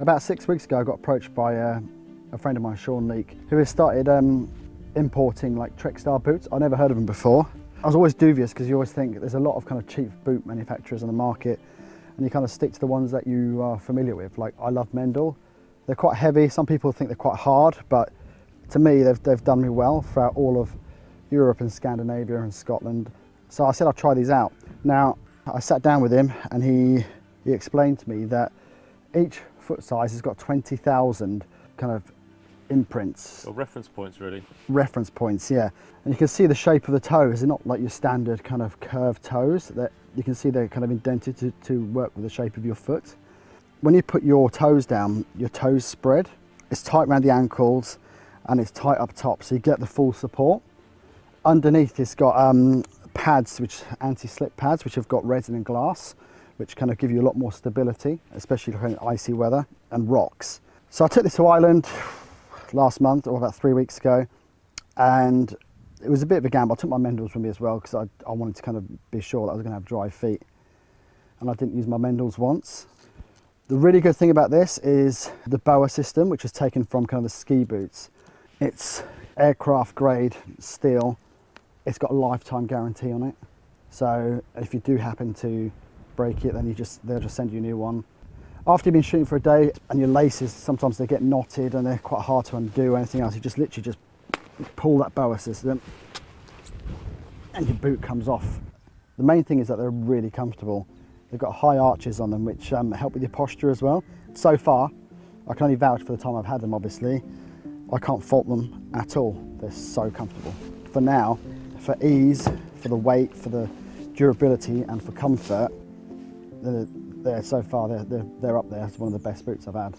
About 6 weeks ago I got approached by a friend of mine, Sean Leake, who has started importing like Treksta boots. I'd never heard of them before. I was always dubious because you always think there's a lot of kind of cheap boot manufacturers on the market and you kind of stick to the ones that you are familiar with. Like I love Meindl. They're quite heavy. Some people think they're quite hard, but to me they've done me well throughout all of Europe and Scandinavia and Scotland. So I said I'll try these out. Now I sat down with him and he explained to me that each foot size has got 20,000 kind of imprints. Or reference points, really. Reference points, yeah. And you can see the shape of the toes. They're not like your standard kind of curved toes. That you can see they're kind of indented to work with the shape of your foot. When you put your toes down, your toes spread. It's tight around the ankles and it's tight up top, so you get the full support. Underneath it's got pads, which anti-slip pads, which have got resin and glass, which kind of give you a lot more stability, especially in icy weather and rocks. So I took this to Ireland last month, or about 3 weeks ago, and it was a bit of a gamble. I took my Meindls with me as well because I wanted to kind of be sure that I was going to have dry feet, and I didn't use my Meindls once. The really good thing about this is the Boa system, which is taken from kind of the ski boots. It's aircraft grade steel. It's got a lifetime guarantee on it, so if you do happen to break it, then they'll just send you a new one. After you've been shooting for a day and your laces, sometimes they get knotted and they're quite hard to undo or anything else, you just literally just pull that Boa system and your boot comes off. The main thing is that they're really comfortable. They've got high arches on them, which help with your posture as well. So far, I can only vouch for the time I've had them, obviously. I can't fault them at all. They're so comfortable. For now, for ease, for the weight, for the durability and for comfort, so far they're up there as one of the best boots I've had.